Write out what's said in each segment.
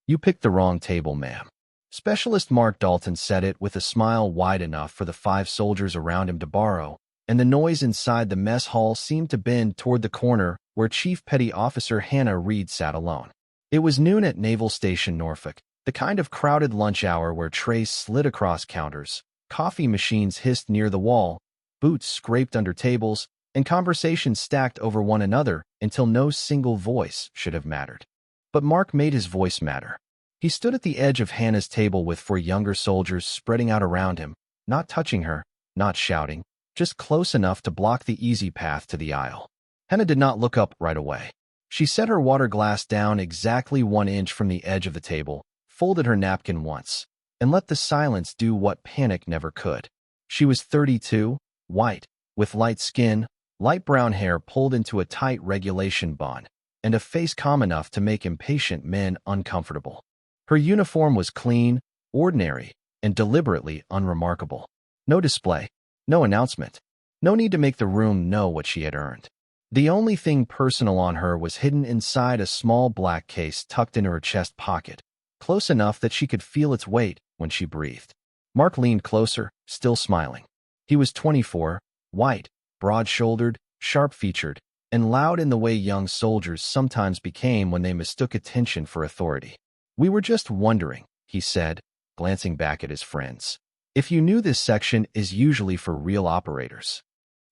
"You picked the wrong table, ma'am." Specialist Mark Dalton said it with a smile wide enough for the 5 soldiers around him to borrow, and the noise inside the mess hall seemed to bend toward the corner where Chief Petty Officer Hannah Reed sat alone. It was noon at Naval Station Norfolk, the kind of crowded lunch hour where trays slid across counters, coffee machines hissed near the wall, boots scraped under tables, and conversations stacked over one another until no single voice should have mattered. But Mark made his voice matter. He stood at the edge of Hannah's table with 4 younger soldiers spreading out around him, not touching her, not shouting, just close enough to block the easy path to the aisle. Hannah did not look up right away. She set her water glass down exactly 1 inch from the edge of the table, folded her napkin once, and let the silence do what panic never could. She was 32, white, with light skin, light brown hair pulled into a tight regulation bun, and a face calm enough to make impatient men uncomfortable. Her uniform was clean, ordinary, and deliberately unremarkable. No display, no announcement, no need to make the room know what she had earned. The only thing personal on her was hidden inside a small black case tucked into her chest pocket, close enough that she could feel its weight when she breathed. Mark leaned closer, still smiling. He was 24, white, broad-shouldered, sharp-featured, and loud in the way young soldiers sometimes became when they mistook attention for authority. "We were just wondering," he said, glancing back at his friends, "if you knew this section is usually for real operators."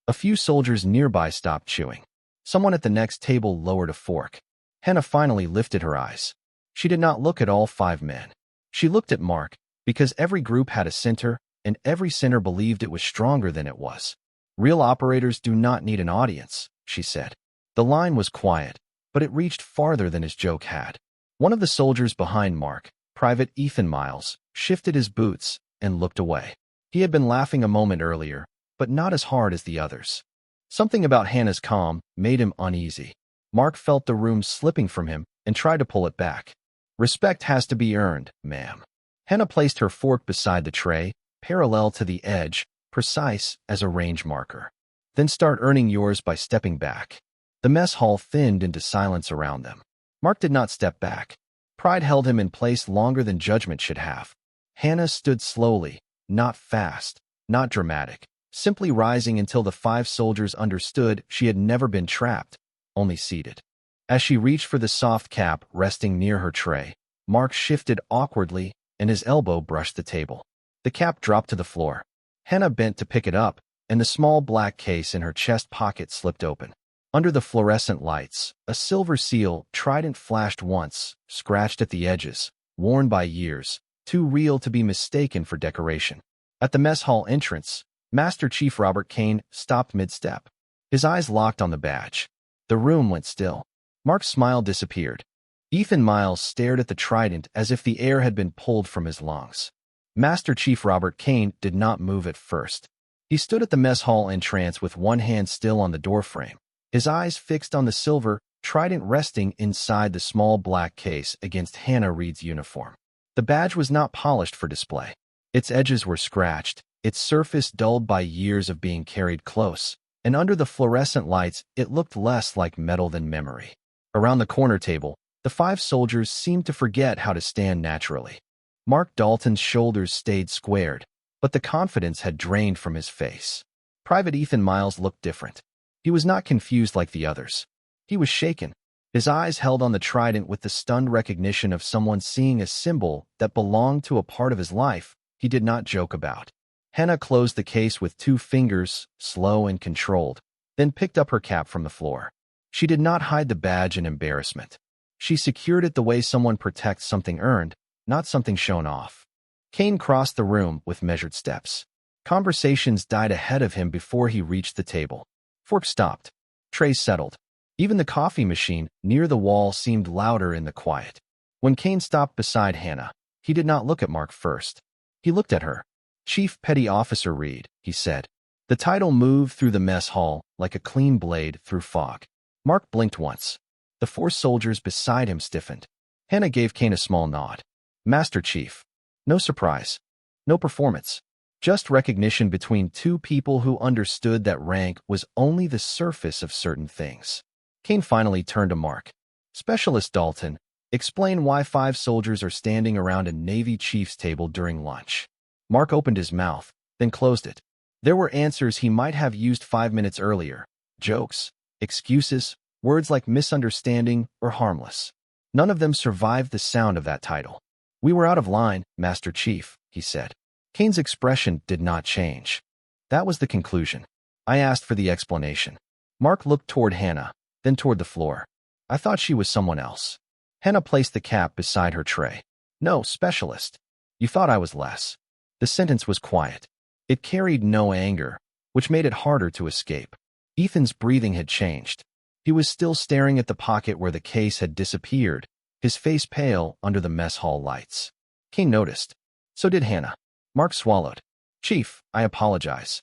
A few soldiers nearby stopped chewing. Someone at the next table lowered a fork. Hannah finally lifted her eyes. She did not look at all 5 men. She looked at Mark, because every group had a center, and every center believed it was stronger than it was. "Real operators do not need an audience," she said. The line was quiet, but it reached farther than his joke had. One of the soldiers behind Mark, Private Ethan Miles, shifted his boots and looked away. He had been laughing a moment earlier, but not as hard as the others. Something about Hannah's calm made him uneasy. Mark felt the room slipping from him and tried to pull it back. "Respect has to be earned, ma'am." Hannah placed her fork beside the tray, parallel to the edge, precise as a range marker. "Then start earning yours by stepping back." The mess hall thinned into silence around them. Mark did not step back. Pride held him in place longer than judgment should have. Hannah stood slowly, not fast, not dramatic, simply rising until the 5 soldiers understood she had never been trapped, only seated. As she reached for the soft cap resting near her tray, Mark shifted awkwardly and his elbow brushed the table. The cap dropped to the floor. Hannah bent to pick it up, and the small black case in her chest pocket slipped open. Under the fluorescent lights, a silver seal trident flashed once, scratched at the edges, worn by years, too real to be mistaken for decoration. At the mess hall entrance, Master Chief Robert Kane stopped mid-step. His eyes locked on the badge. The room went still. Mark's smile disappeared. Ethan Miles stared at the trident as if the air had been pulled from his lungs. Master Chief Robert Kane did not move at first. He stood at the mess hall entrance with one hand still on the doorframe, his eyes fixed on the silver trident resting inside the small black case against Hannah Reed's uniform. The badge was not polished for display. Its edges were scratched, its surface dulled by years of being carried close, and under the fluorescent lights it looked less like metal than memory. Around the corner table, the 5 soldiers seemed to forget how to stand naturally. Mark Dalton's shoulders stayed squared, but the confidence had drained from his face. Private Ethan Miles looked different. He was not confused like the others. He was shaken, his eyes held on the trident with the stunned recognition of someone seeing a symbol that belonged to a part of his life he did not joke about. Hannah closed the case with 2 fingers, slow and controlled, then picked up her cap from the floor. She did not hide the badge in embarrassment. She secured it the way someone protects something earned, not something shown off. Kane crossed the room with measured steps. Conversations died ahead of him before he reached the table. Forks stopped. Trays settled. Even the coffee machine near the wall seemed louder in the quiet. When Kane stopped beside Hannah, he did not look at Mark first. He looked at her. "Chief Petty Officer Reed," he said. The title moved through the mess hall like a clean blade through fog. Mark blinked once. The 4 soldiers beside him stiffened. Hannah gave Kane a small nod. "Master Chief." No surprise. No performance. Just recognition between 2 people who understood that rank was only the surface of certain things. Kane finally turned to Mark. "Specialist Dalton, Explain why 5 soldiers are standing around a Navy chief's table during lunch. Mark opened his mouth, then closed it. There were answers he might have used 5 minutes earlier. Jokes, excuses, words like misunderstanding or harmless. None of them survived the sound of that title. We were out of line, Master Chief, he said. Kane's expression did not change. That was the conclusion. I asked for the explanation. Mark looked toward Hannah, then toward the floor. I thought she was someone else. Hannah placed the cap beside her tray. No, specialist. You thought I was less. The sentence was quiet. It carried no anger, which made it harder to escape. Ethan's breathing had changed. He was still staring at the pocket where the case had disappeared, his face pale under the mess hall lights. Kane noticed. So did Hannah. Mark swallowed. Chief, I apologize.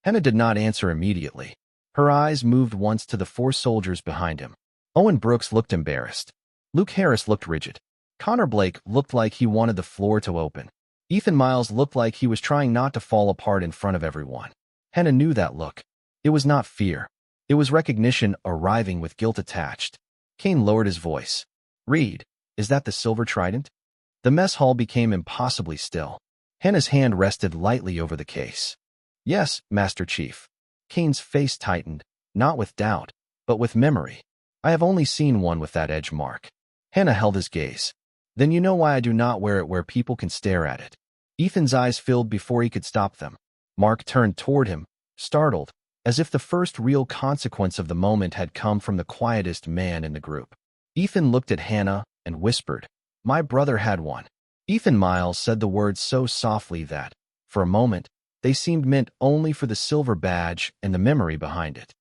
Hannah did not answer immediately. Her eyes moved once to the 4 soldiers behind him. Owen Brooks looked embarrassed. Luke Harris looked rigid. Connor Blake looked like he wanted the floor to open. Ethan Miles looked like he was trying not to fall apart in front of everyone. Hannah knew that look. It was not fear. It was recognition arriving with guilt attached. Kane lowered his voice. Reed, is that the Silver Trident? The mess hall became impossibly still. Hannah's hand rested lightly over the case. Yes, Master Chief. Kane's face tightened, not with doubt, but with memory. I have only seen one with that edge mark. Hannah held his gaze. Then you know why I do not wear it where people can stare at it. Ethan's eyes filled before he could stop them. Mark turned toward him, startled, as if the first real consequence of the moment had come from the quietest man in the group. Ethan looked at Hannah and whispered, My brother had one. Ethan Miles said the words so softly that, for a moment, they seemed meant only for the silver badge and the memory behind it.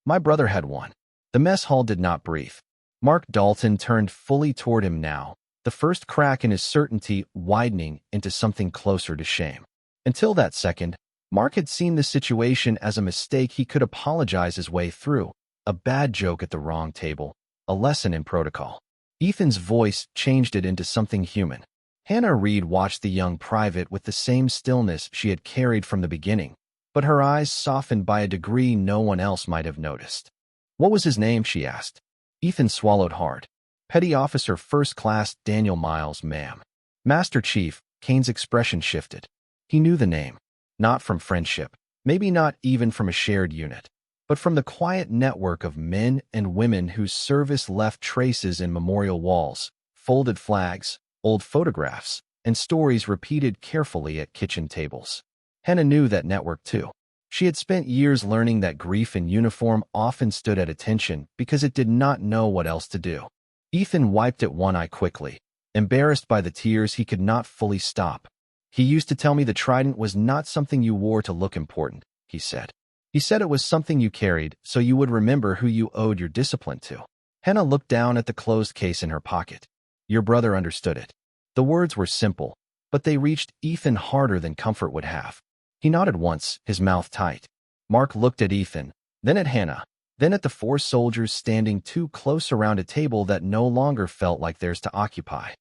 My brother had one. The mess hall did not breathe. Mark Dalton turned fully toward him now, the first crack in his certainty widening into something closer to shame. Until that second, Mark had seen the situation as a mistake he could apologize his way through, a bad joke at the wrong table, a lesson in protocol. Ethan's voice changed it into something human. Hannah Reed watched the young private with the same stillness she had carried from the beginning, but her eyes softened by a degree no one else might have noticed. What was his name, she asked. Ethan swallowed hard. Petty Officer First Class Daniel Miles, ma'am. Master Chief, Kane's expression shifted. He knew the name. Not from friendship, maybe not even from a shared unit, but from the quiet network of men and women whose service left traces in memorial walls, folded flags, old photographs, and stories repeated carefully at kitchen tables. Hannah knew that network too. She had spent years learning that grief in uniform often stood at attention because it did not know what else to do. Ethan wiped at one eye quickly, embarrassed by the tears he could not fully stop. He used to tell me the trident was not something you wore to look important, he said. He said it was something you carried so you would remember who you owed your discipline to. Hannah looked down at the closed case in her pocket. Your brother understood it. The words were simple, but they reached Ethan harder than comfort would have. He nodded once, his mouth tight. Mark looked at Ethan, then at Hannah, then at the 4 soldiers standing too close around a table that no longer felt like theirs to occupy.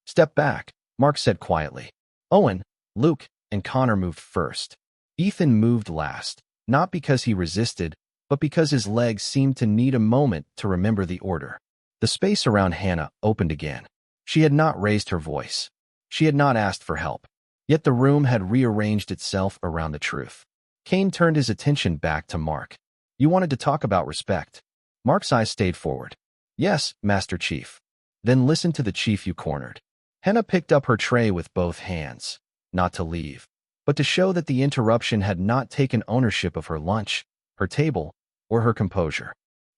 Step back, Mark said quietly. Owen, Luke, and Connor moved first. Ethan moved last, not because he resisted, but because his legs seemed to need a moment to remember the order. The space around Hannah opened again. She had not raised her voice. She had not asked for help. Yet the room had rearranged itself around the truth. Kane turned his attention back to Mark. You wanted to talk about respect. Mark's eyes stayed forward. Yes, Master Chief. Then listen to the chief you cornered. Hannah picked up her tray with both hands, not to leave, but to show that the interruption had not taken ownership of her lunch, her table, or her composure.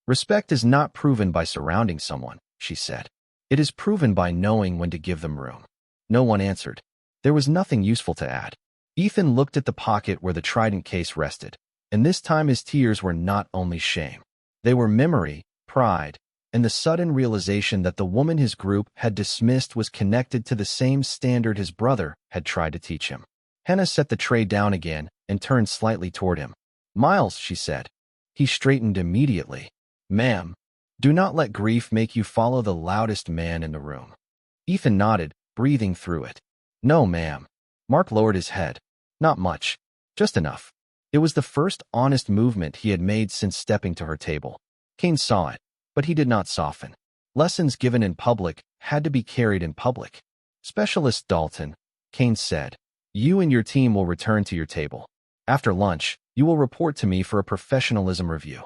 Respect is not proven by surrounding someone, she said. It is proven by knowing when to give them room. No one answered. There was nothing useful to add. Ethan looked at the pocket where the trident case rested, and this time his tears were not only shame. They were memory, pride, and the sudden realization that the woman his group had dismissed was connected to the same standard his brother had tried to teach him. Hannah set the tray down again and turned slightly toward him. Miles, she said. He straightened immediately. Ma'am, do not let grief make you follow the loudest man in the room. Ethan nodded, breathing through it. No, ma'am. Mark lowered his head. Not much. Just enough. It was the first honest movement he had made since stepping to her table. Kane saw it, but he did not soften. Lessons given in public had to be carried in public. Specialist Dalton, Kane said, you and your team will return to your table. After lunch, you will report to me for a professionalism review.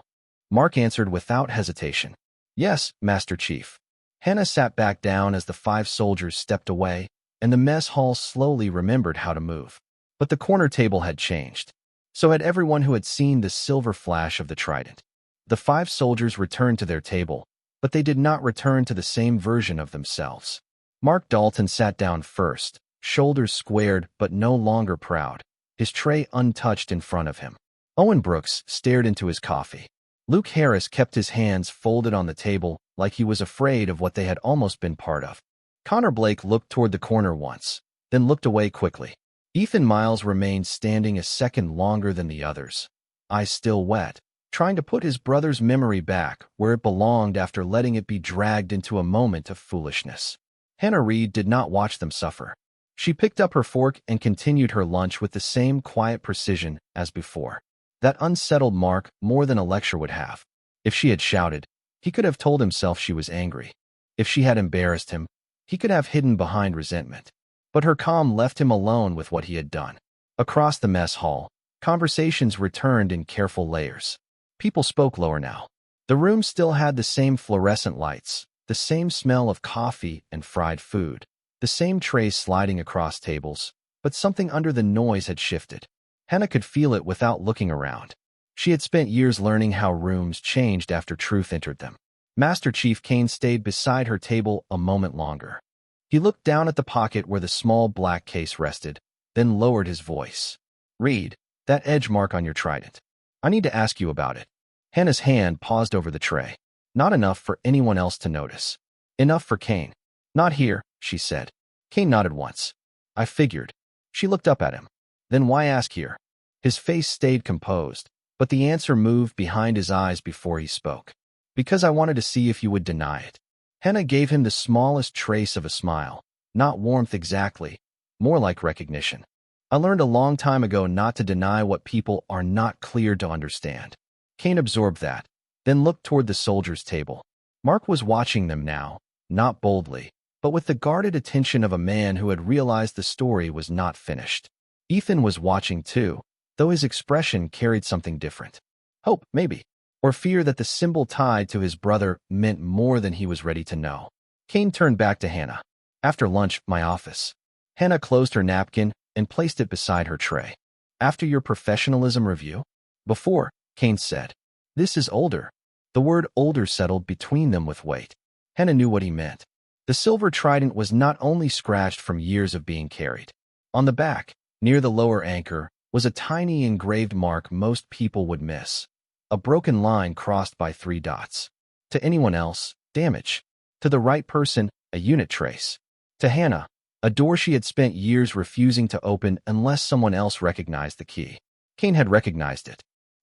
Mark answered without hesitation. Yes, Master Chief. Hannah sat back down as the 5 soldiers stepped away, and the mess hall slowly remembered how to move. But the corner table had changed. So had everyone who had seen the silver flash of the trident. The 5 soldiers returned to their table, but they did not return to the same version of themselves. Mark Dalton sat down first, shoulders squared but no longer proud, his tray untouched in front of him. Owen Brooks stared into his coffee. Luke Harris kept his hands folded on the table like he was afraid of what they had almost been part of. Connor Blake looked toward the corner once, then looked away quickly. Ethan Miles remained standing a second longer than the others, eyes still wet, trying to put his brother's memory back where it belonged after letting it be dragged into a moment of foolishness. Hannah Reed did not watch them suffer. She picked up her fork and continued her lunch with the same quiet precision as before. That unsettled Mark more than a lecture would have. If she had shouted, he could have told himself she was angry. If she had embarrassed him, he could have hidden behind resentment. But her calm left him alone with what he had done. Across the mess hall, conversations returned in careful layers. People spoke lower now. The room still had the same fluorescent lights, the same smell of coffee and fried food, the same trays sliding across tables, but something under the noise had shifted. Hannah could feel it without looking around. She had spent years learning how rooms changed after truth entered them. Master Chief Kane stayed beside her table a moment longer. He looked down at the pocket where the small black case rested, then lowered his voice. Reed, that edge mark on your trident. I need to ask you about it. Hannah's hand paused over the tray. Not enough for anyone else to notice. Enough for Kane. Not here, she said. Kane nodded once. I figured. She looked up at him. Then why ask here? His face stayed composed, but the answer moved behind his eyes before he spoke. Because I wanted to see if you would deny it. Hannah gave him the smallest trace of a smile, not warmth exactly, more like recognition. I learned a long time ago not to deny what people are not clear to understand. Kane absorbed that, then looked toward the soldiers' table. Mark was watching them now, not boldly, but with the guarded attention of a man who had realized the story was not finished. Ethan was watching too, though his expression carried something different. Hope, maybe. Or fear that the symbol tied to his brother meant more than he was ready to know. Kane turned back to Hannah. After lunch, my office. Hannah closed her napkin and placed it beside her tray. After your professionalism review? Before, Kane said. This is older. The word older settled between them with weight. Hannah knew what he meant. The silver trident was not only scratched from years of being carried. On the back, near the lower anchor, was a tiny engraved mark most people would miss. A broken line crossed by 3 dots. To anyone else, damage. To the right person, a unit trace. To Hannah, a door she had spent years refusing to open unless someone else recognized the key. Kane had recognized it.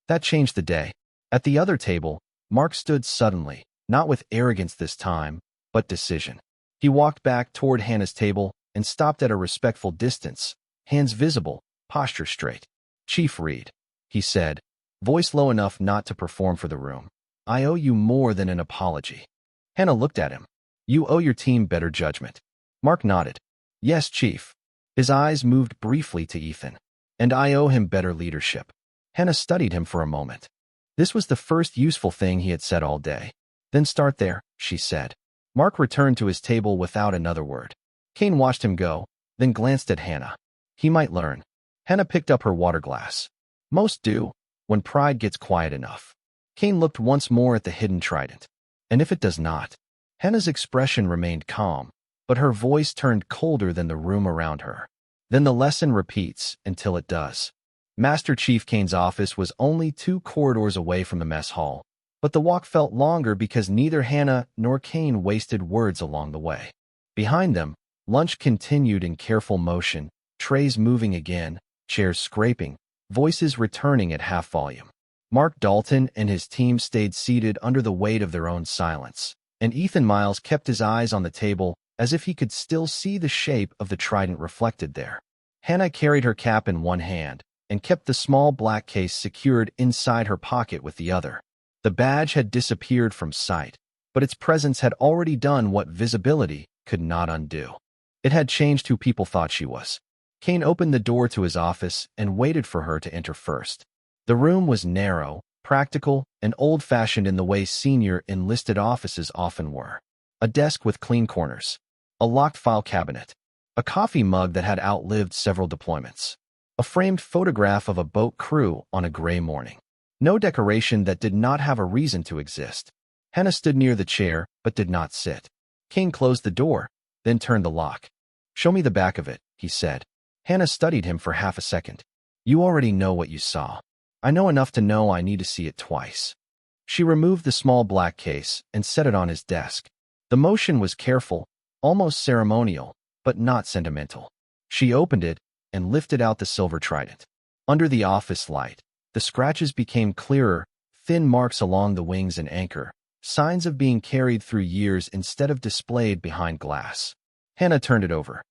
That changed the day. At the other table, Mark stood suddenly, not with arrogance this time, but decision. He walked back toward Hannah's table and stopped at a respectful distance, hands visible, posture straight. Chief Reed, he said, voice low enough not to perform for the room. I owe you more than an apology. Hannah looked at him. You owe your team better judgment. Mark nodded. Yes, Chief. His eyes moved briefly to Ethan. And I owe him better leadership. Hannah studied him for a moment. This was the first useful thing he had said all day. Then start there, she said. Mark returned to his table without another word. Kane watched him go, then glanced at Hannah. He might learn. Hannah picked up her water glass. Most do, when pride gets quiet enough. Kane looked once more at the hidden trident. And if it does not? Hannah's expression remained calm, but her voice turned colder than the room around her. Then the lesson repeats until it does. Master Chief Kane's office was only 2 corridors away from the mess hall, but the walk felt longer because neither Hannah nor Kane wasted words along the way. Behind them, lunch continued in careful motion, trays moving again, chairs scraping, voices returning at half volume. Mark Dalton and his team stayed seated under the weight of their own silence, and Ethan Miles kept his eyes on the table as if he could still see the shape of the trident reflected there. Hannah carried her cap in one hand and kept the small black case secured inside her pocket with the other. The badge had disappeared from sight, but its presence had already done what visibility could not undo. It had changed who people thought she was. Kane opened the door to his office and waited for her to enter first. The room was narrow, practical, and old-fashioned in the way senior enlisted offices often were. A desk with clean corners, a locked file cabinet, a coffee mug that had outlived several deployments, a framed photograph of a boat crew on a gray morning. No decoration that did not have a reason to exist. Hannah stood near the chair, but did not sit. Kane closed the door, then turned the lock. "Show me the back of it," he said. Hannah studied him for half a second. "You already know what you saw. I know enough to know I need to see it twice." She removed the small black case and set it on his desk. The motion was careful, almost ceremonial, but not sentimental. She opened it and lifted out the Silver Trident. Under the office light, the scratches became clearer, thin marks along the wings and anchor, signs of being carried through years instead of displayed behind glass. Hannah turned it over.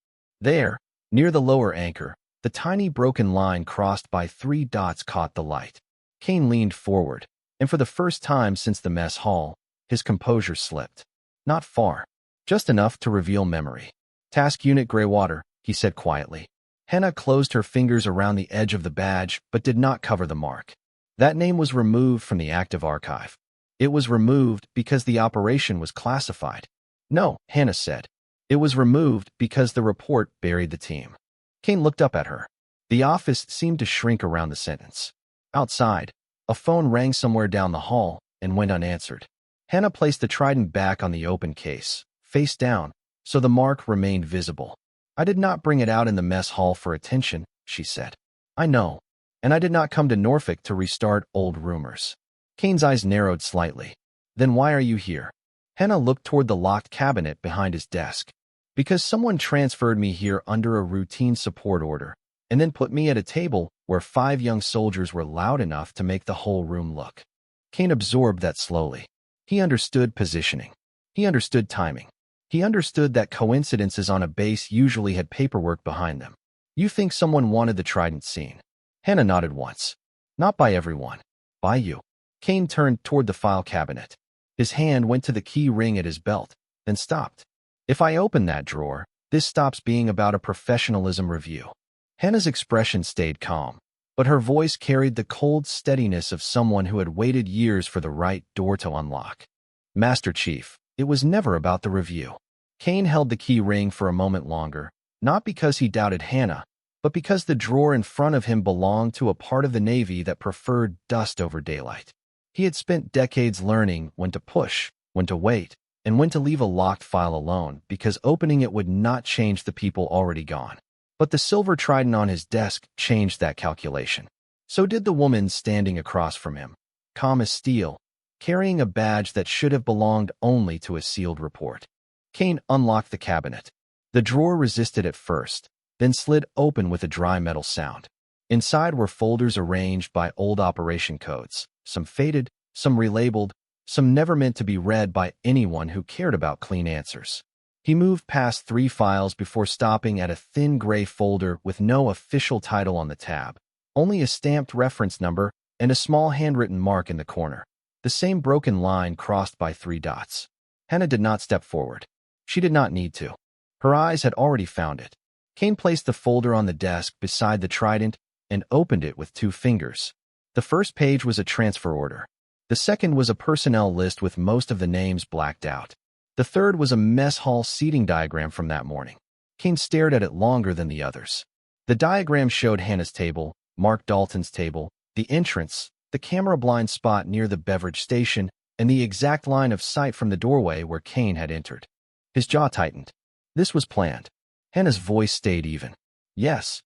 There, near the lower anchor, the tiny broken line crossed by 3 dots caught the light. Kane leaned forward, and for the first time since the mess hall, his composure slipped. Not far, just enough to reveal memory. "Task Unit Graywater," he said quietly. Hannah closed her fingers around the edge of the badge but did not cover the mark. That name was removed from the active archive. It was removed because the operation was classified. "No," Hannah said. "It was removed because the report buried the team." Kane looked up at her. The office seemed to shrink around the sentence. Outside, a phone rang somewhere down the hall and went unanswered. Hannah placed the trident back on the open case, face down, so the mark remained visible. "I did not bring it out in the mess hall for attention," she said. "I know, and I did not come to Norfolk to restart old rumors." Kane's eyes narrowed slightly. "Then why are you here?" Hannah looked toward the locked cabinet behind his desk. "Because someone transferred me here under a routine support order, and then put me at a table where 5 young soldiers were loud enough to make the whole room look." Kane absorbed that slowly. He understood positioning. He understood timing. He understood that coincidences on a base usually had paperwork behind them. "You think someone wanted the trident seen?" Hannah nodded once. "Not by everyone. By you." Kane turned toward the file cabinet. His hand went to the key ring at his belt, then stopped. "If I open that drawer, this stops being about a professionalism review." Hannah's expression stayed calm, but her voice carried the cold steadiness of someone who had waited years for the right door to unlock. "Master Chief, it was never about the review." Kane held the key ring for a moment longer, not because he doubted Hannah, but because the drawer in front of him belonged to a part of the Navy that preferred dust over daylight. He had spent decades learning when to push, when to wait, and when to leave a locked file alone because opening it would not change the people already gone. But the Silver Trident on his desk changed that calculation. So did the woman standing across from him, calm as steel, carrying a badge that should have belonged only to a sealed report. Kane unlocked the cabinet. The drawer resisted at first, then slid open with a dry metal sound. Inside were folders arranged by old operation codes, some faded, some relabeled, some never meant to be read by anyone who cared about clean answers. He moved past 3 files before stopping at a thin gray folder with no official title on the tab, only a stamped reference number and a small handwritten mark in the corner. The same broken line crossed by 3 dots. Hannah did not step forward. She did not need to. Her eyes had already found it. Kane placed the folder on the desk beside the trident and opened it with 2 fingers. The first page was a transfer order. The second was a personnel list with most of the names blacked out. The third was a mess hall seating diagram from that morning. Kane stared at it longer than the others. The diagram showed Hannah's table, Mark Dalton's table, the entrance, the camera blind spot near the beverage station, and the exact line of sight from the doorway where Kane had entered. His jaw tightened. This was planned. Hannah's voice stayed even. "Yes."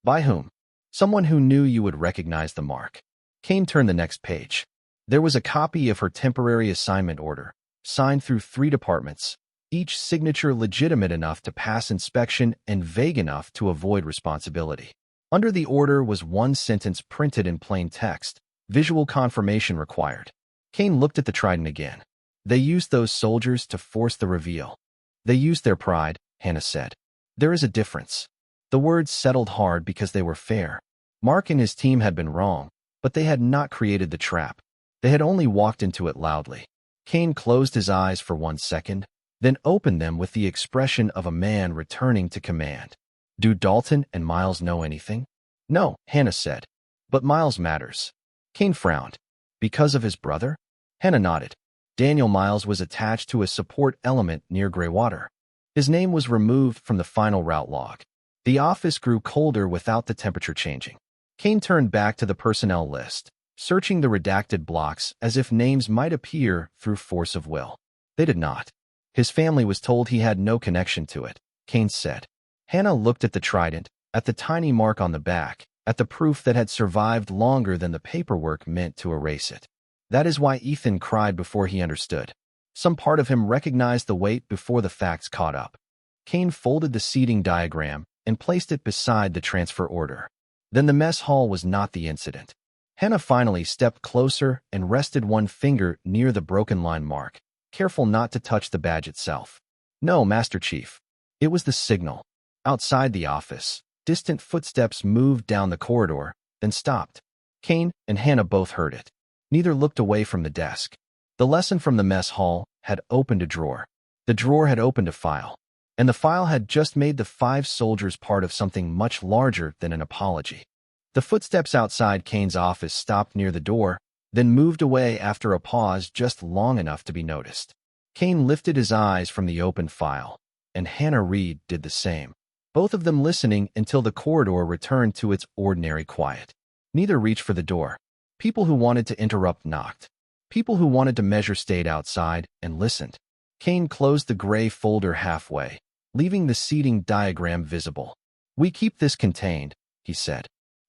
"By whom?" "Someone who knew you would recognize the mark." Kane turned the next page. There was a copy of her temporary assignment order, signed through 3 departments, each signature legitimate enough to pass inspection and vague enough to avoid responsibility. Under the order was 1 sentence printed in plain text, "Visual confirmation required." Kane looked at the trident again. "They used those soldiers to force the reveal." "They used their pride," Hannah said. "There is a difference." The words settled hard because they were fair. Mark and his team had been wrong, but they had not created the trap. They had only walked into it loudly. Kane closed his eyes for 1 second, then opened them with the expression of a man returning to command. Do Dalton and Miles know anything? No, Hannah said. But Miles matters. Kane frowned. Because of his brother? Hannah nodded. Daniel Miles was attached to a support element near Graywater. His name was removed from the final route log. The office grew colder without the temperature changing. Kane turned back to the personnel list, searching the redacted blocks as if names might appear through force of will. They did not. His family was told he had no connection to it, Kane said. Hannah looked at the trident, at the tiny mark on the back, at the proof that had survived longer than the paperwork meant to erase it. That is why Ethan cried before he understood. Some part of him recognized the weight before the facts caught up. Kane folded the seating diagram and placed it beside the transfer order. Then the mess hall was not the incident. Hannah finally stepped closer and rested one finger near the broken line mark, careful not to touch the badge itself. No, Master Chief. It was the signal. Outside the office, distant footsteps moved down the corridor, then stopped. Kane and Hannah both heard it. Neither looked away from the desk. The lesson from the mess hall had opened a drawer. The drawer had opened a file. And the file had just made the 5 soldiers part of something much larger than an apology. The footsteps outside Kane's office stopped near the door, then moved away after a pause just long enough to be noticed. Kane lifted his eyes from the open file, and Hannah Reed did the same, both of them listening until the corridor returned to its ordinary quiet. Neither reached for the door. People who wanted to interrupt knocked. People who wanted to measure stayed outside and listened. Kane closed the gray folder halfway, leaving the seating diagram visible. We keep this contained, he said.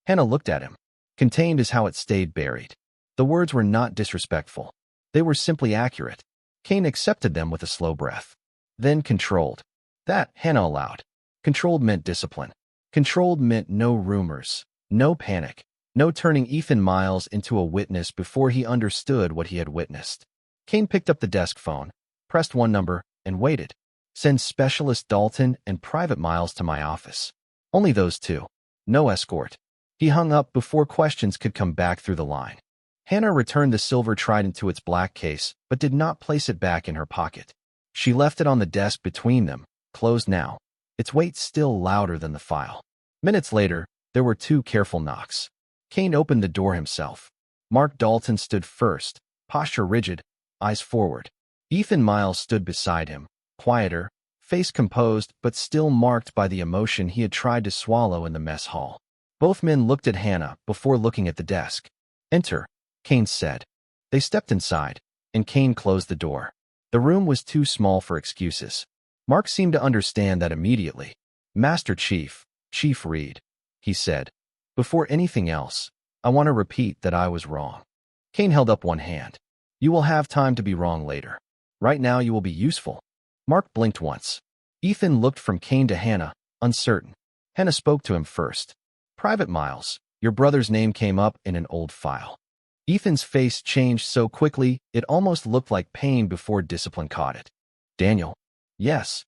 Hannah looked at him. Contained is how it stayed buried. The words were not disrespectful. They were simply accurate. Kane accepted them with a slow breath. Then controlled. That, Hannah allowed. Controlled meant discipline. Controlled meant no rumors, no panic, no turning Ethan Miles into a witness before he understood what he had witnessed. Kane picked up the desk phone, pressed one number, and waited. Send Specialist Dalton and Private Miles to my office. Only those two. No escort. He hung up before questions could come back through the line. Hannah returned the Silver Trident to its black case, but did not place it back in her pocket. She left it on the desk between them, closed now, its weight still louder than the file. Minutes later, there were 2 careful knocks. Kane opened the door himself. Mark Dalton stood first, posture rigid, eyes forward. Ethan Miles stood beside him, quieter, face composed but still marked by the emotion he had tried to swallow in the mess hall. Both men looked at Hannah before looking at the desk. Enter, Kane said. They stepped inside, and Kane closed the door. The room was too small for excuses. Mark seemed to understand that immediately. Master Chief, Chief Reed, he said. Before anything else, I want to repeat that I was wrong. Kane held up one hand. You will have time to be wrong later. Right now you will be useful. Mark blinked once. Ethan looked from Kane to Hannah, uncertain. Hannah spoke to him first. Private Miles, your brother's name came up in an old file. Ethan's face changed so quickly it almost looked like pain before discipline caught it. Daniel. Yes.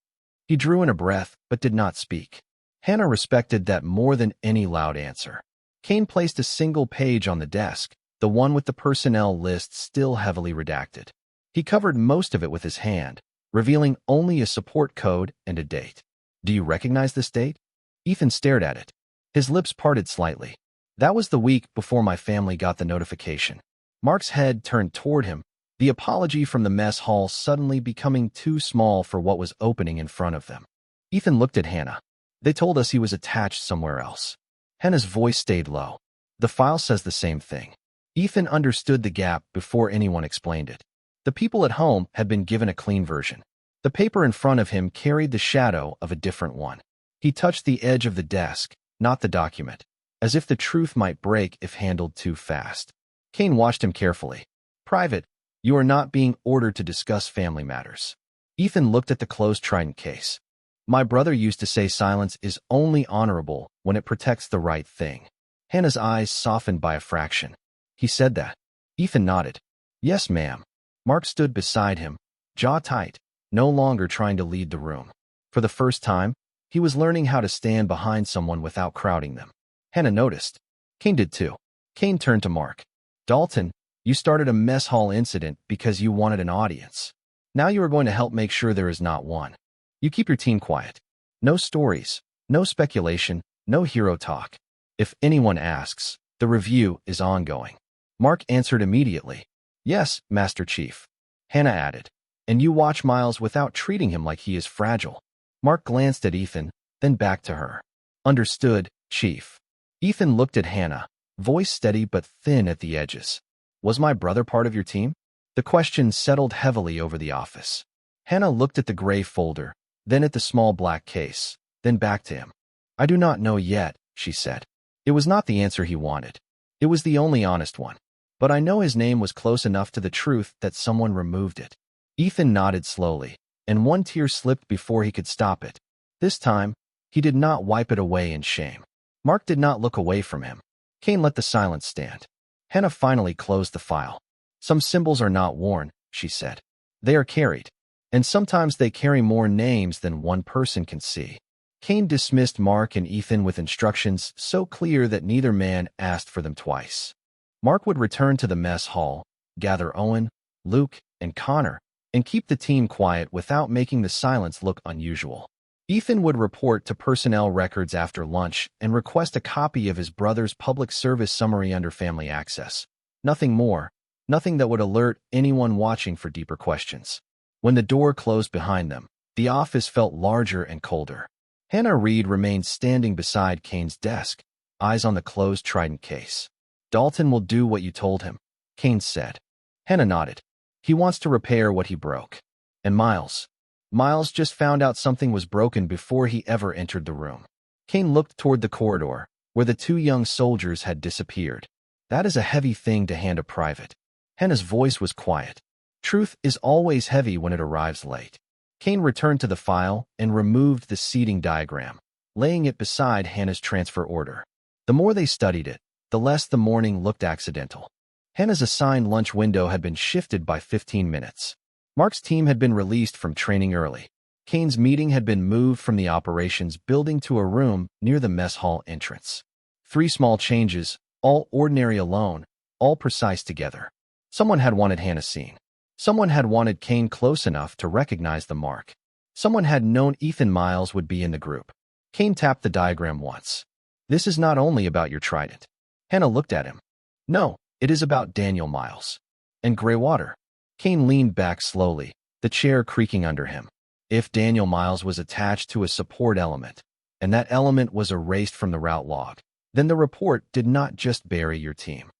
He drew in a breath but did not speak. Hannah respected that more than any loud answer. Kane placed a single page on the desk, the one with the personnel list still heavily redacted. He covered most of it with his hand, revealing only a support code and a date. Do you recognize this date? Ethan stared at it. His lips parted slightly. That was the week before my family got the notification. Mark's head turned toward him, the apology from the mess hall suddenly becoming too small for what was opening in front of them. Ethan looked at Hannah. They told us he was attached somewhere else. Hannah's voice stayed low. The file says the same thing. Ethan understood the gap before anyone explained it. The people at home had been given a clean version. The paper in front of him carried the shadow of a different one. He touched the edge of the desk, not the document, as if the truth might break if handled too fast. Kane watched him carefully. Private, you are not being ordered to discuss family matters. Ethan looked at the closed Trident case. My brother used to say silence is only honorable when it protects the right thing. Hannah's eyes softened by a fraction. He said that. Ethan nodded. Yes, ma'am. Mark stood beside him, jaw tight, no longer trying to lead the room. For the first time, he was learning how to stand behind someone without crowding them. Hannah noticed. Kane did too. Kane turned to Mark. Dalton, You started a mess hall incident because you wanted an audience. Now you are going to help make sure there is not one. You keep your team quiet. No stories, no speculation, no hero talk. If anyone asks, the review is ongoing. Mark answered immediately. Yes, Master Chief. Hannah added. And you watch Miles without treating him like he is fragile. Mark glanced at Ethan, then back to her. Understood, Chief. Ethan looked at Hannah, voice steady but thin at the edges. Was my brother part of your team? The question settled heavily over the office. Hannah looked at the gray folder, then at the small black case, then back to him. I do not know yet, she said. It was not the answer he wanted. It was the only honest one. But I know his name was close enough to the truth that someone removed it. Ethan nodded slowly, and one tear slipped before he could stop it. This time, he did not wipe it away in shame. Mark did not look away from him. Kane let the silence stand. Hannah finally closed the file. Some symbols are not worn, she said. They are carried. And sometimes they carry more names than one person can see. Kane dismissed Mark and Ethan with instructions so clear that neither man asked for them twice. Mark would return to the mess hall, gather Owen, Luke, and Connor, and keep the team quiet without making the silence look unusual. Ethan would report to personnel records after lunch and request a copy of his brother's public service summary under family access. Nothing more, nothing that would alert anyone watching for deeper questions. When the door closed behind them, the office felt larger and colder. Hannah Reed remained standing beside Kane's desk, eyes on the closed Trident case. Dalton will do what you told him, Kane said. Hannah nodded. He wants to repair what he broke. And Miles? Miles just found out something was broken before he ever entered the room. Kane looked toward the corridor, where the two young soldiers had disappeared. That is a heavy thing to hand a private. Hannah's voice was quiet. Truth is always heavy when it arrives late. Kane returned to the file and removed the seating diagram, laying it beside Hannah's transfer order. The more they studied it, the less the morning looked accidental. Hannah's assigned lunch window had been shifted by 15 minutes. Mark's team had been released from training early. Kane's meeting had been moved from the operations building to a room near the mess hall entrance. 3 small changes, all ordinary alone, all precise together. Someone had wanted Hannah seen. Someone had wanted Kane close enough to recognize the mark. Someone had known Ethan Miles would be in the group. Kane tapped the diagram once. This is not only about your trident. Hannah looked at him. No, it is about Daniel Miles. And Graywater. Kane leaned back slowly, the chair creaking under him. If Daniel Miles was attached to a support element, and that element was erased from the route log, then the report did not just bury your team.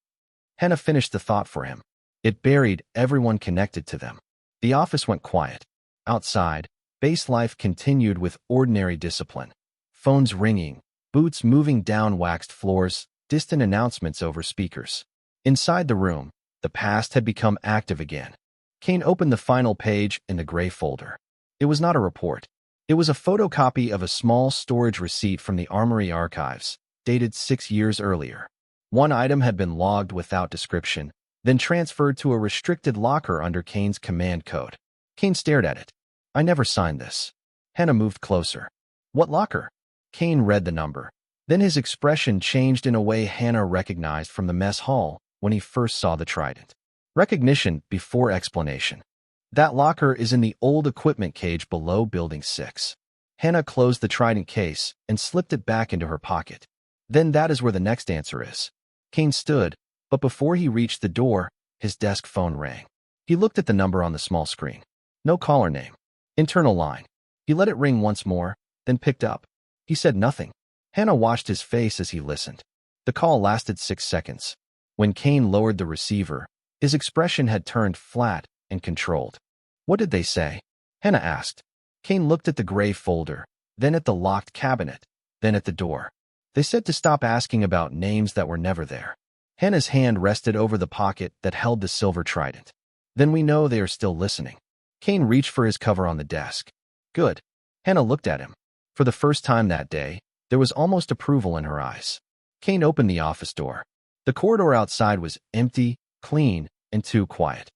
Hannah finished the thought for him. It buried everyone connected to them. The office went quiet. Outside, base life continued with ordinary discipline. Phones ringing, boots moving down waxed floors, distant announcements over speakers. Inside the room, the past had become active again. Kane opened the final page in the gray folder. It was not a report. It was a photocopy of a small storage receipt from the Armory archives, dated 6 years earlier. One item had been logged without description, then transferred to a restricted locker under Kane's command code. Kane stared at it. I never signed this. Hannah moved closer. What locker? Kane read the number. Then his expression changed in a way Hannah recognized from the mess hall when he first saw the trident. Recognition before explanation. That locker is in the old equipment cage below Building 6. Hannah closed the trident case and slipped it back into her pocket. Then that is where the next answer is. Kane stood, but before he reached the door, his desk phone rang. He looked at the number on the small screen. No caller name. Internal line. He let it ring once more, then picked up. He said nothing. Hannah watched his face as he listened. The call lasted 6 seconds. When Kane lowered the receiver, his expression had turned flat and controlled. What did they say? Hannah asked. Kane looked at the gray folder, then at the locked cabinet, then at the door. They said to stop asking about names that were never there. Hannah's hand rested over the pocket that held the Silver Trident. Then we know they are still listening. Kane reached for his cover on the desk. Good. Hannah looked at him. For the first time that day, there was almost approval in her eyes. Kane opened the office door. The corridor outside was empty, clean, and too quiet.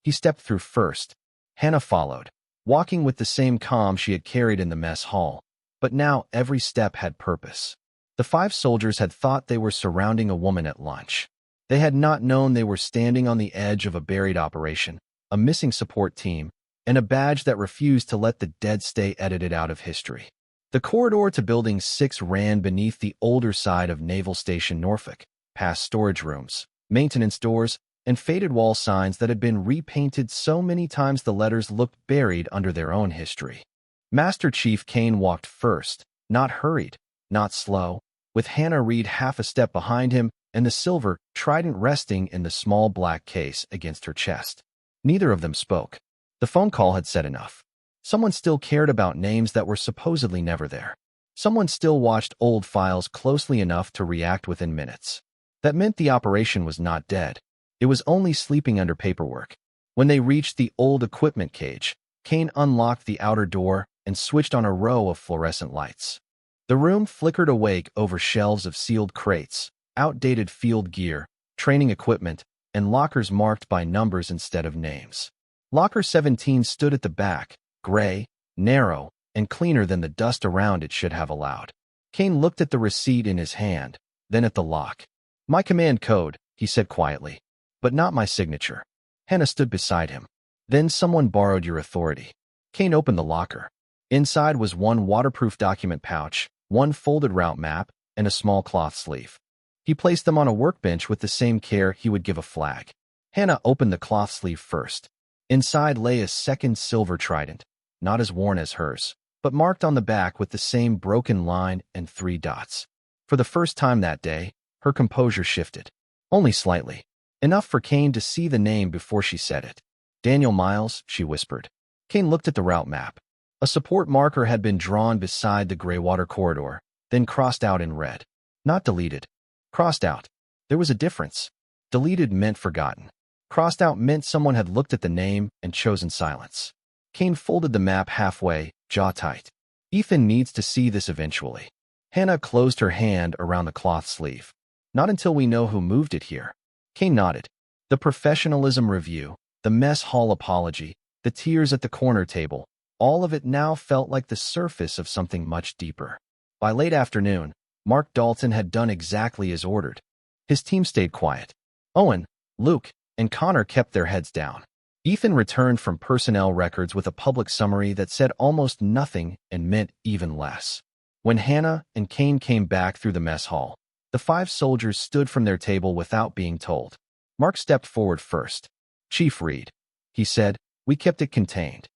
He stepped through first. Hannah followed, walking with the same calm she had carried in the mess hall. But now every step had purpose. The 5 soldiers had thought they were surrounding a woman at lunch. They had not known they were standing on the edge of a buried operation, a missing support team, and a badge that refused to let the dead stay edited out of history. The corridor to Building 6 ran beneath the older side of Naval Station Norfolk, past storage rooms, maintenance doors, and faded wall signs that had been repainted so many times the letters looked buried under their own history. Master Chief Kane walked first, not hurried, not slow, with Hannah Reed half a step behind him and the Silver Trident resting in the small black case against her chest. Neither of them spoke. The phone call had said enough. Someone still cared about names that were supposedly never there. Someone still watched old files closely enough to react within minutes. That meant the operation was not dead. It was only sleeping under paperwork. When they reached the old equipment cage, Kane unlocked the outer door and switched on a row of fluorescent lights. The room flickered awake over shelves of sealed crates, outdated field gear, training equipment, and lockers marked by numbers instead of names. Locker 17 stood at the back, gray, narrow, and cleaner than the dust around it should have allowed. Kane looked at the receipt in his hand, then at the lock. "My command code," he said quietly, "but not my signature." Hannah stood beside him. "Then someone borrowed your authority." Kane opened the locker. Inside was one waterproof document pouch, one folded route map, and a small cloth sleeve. He placed them on a workbench with the same care he would give a flag. Hannah opened the cloth sleeve first. Inside lay a second Silver Trident, not as worn as hers, but marked on the back with the same broken line and 3 dots. For the first time that day, her composure shifted. Only slightly. Enough for Kane to see the name before she said it. "Daniel Miles," she whispered. Kane looked at the route map. A support marker had been drawn beside the Graywater corridor, then crossed out in red. Not deleted. Crossed out. There was a difference. Deleted meant forgotten. Crossed out meant someone had looked at the name and chosen silence. Kane folded the map halfway, jaw tight. "Ethan needs to see this eventually." Hannah closed her hand around the cloth sleeve. "Not until we know who moved it here." Kane nodded. The professionalism review, the mess hall apology, the tears at the corner table, all of it now felt like the surface of something much deeper. By late afternoon, Mark Dalton had done exactly as ordered. His team stayed quiet. Owen, Luke, and Connor kept their heads down. Ethan returned from personnel records with a public summary that said almost nothing and meant even less. When Hannah and Kane came back through the mess hall, the 5 soldiers stood from their table without being told. Mark stepped forward first. "Chief Reed," he said, "we kept it contained."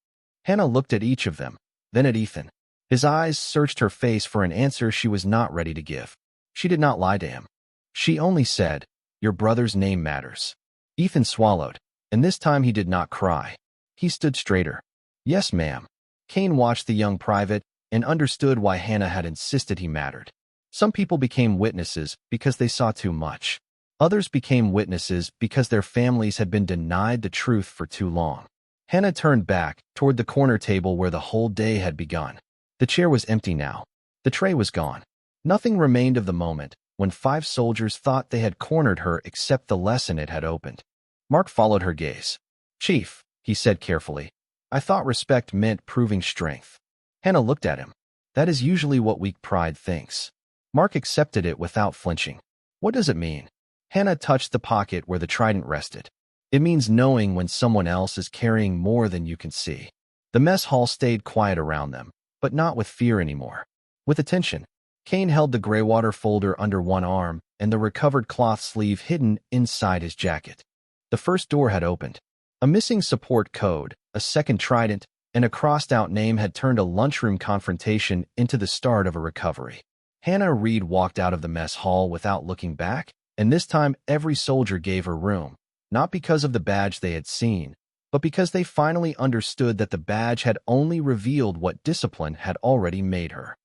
Hannah looked at each of them, then at Ethan. His eyes searched her face for an answer she was not ready to give. She did not lie to him. She only said, "Your brother's name matters." Ethan swallowed, and this time he did not cry. He stood straighter. "Yes, ma'am." Kane watched the young private and understood why Hannah had insisted he mattered. Some people became witnesses because they saw too much. Others became witnesses because their families had been denied the truth for too long. Hannah turned back toward the corner table where the whole day had begun. The chair was empty now. The tray was gone. Nothing remained of the moment when 5 soldiers thought they had cornered her except the lesson it had opened. Mark followed her gaze. "Chief," he said carefully, "I thought respect meant proving strength." Hannah looked at him. "That is usually what weak pride thinks." Mark accepted it without flinching. "What does it mean?" Hannah touched the pocket where the trident rested. "It means knowing when someone else is carrying more than you can see." The mess hall stayed quiet around them, but not with fear anymore. With attention. Kane held the Graywater folder under one arm and the recovered cloth sleeve hidden inside his jacket. The first door had opened. A missing support code, a second trident, and a crossed-out name had turned a lunchroom confrontation into the start of a recovery. Hannah Reed walked out of the mess hall without looking back, and this time every soldier gave her room, not because of the badge they had seen, but because they finally understood that the badge had only revealed what discipline had already made her.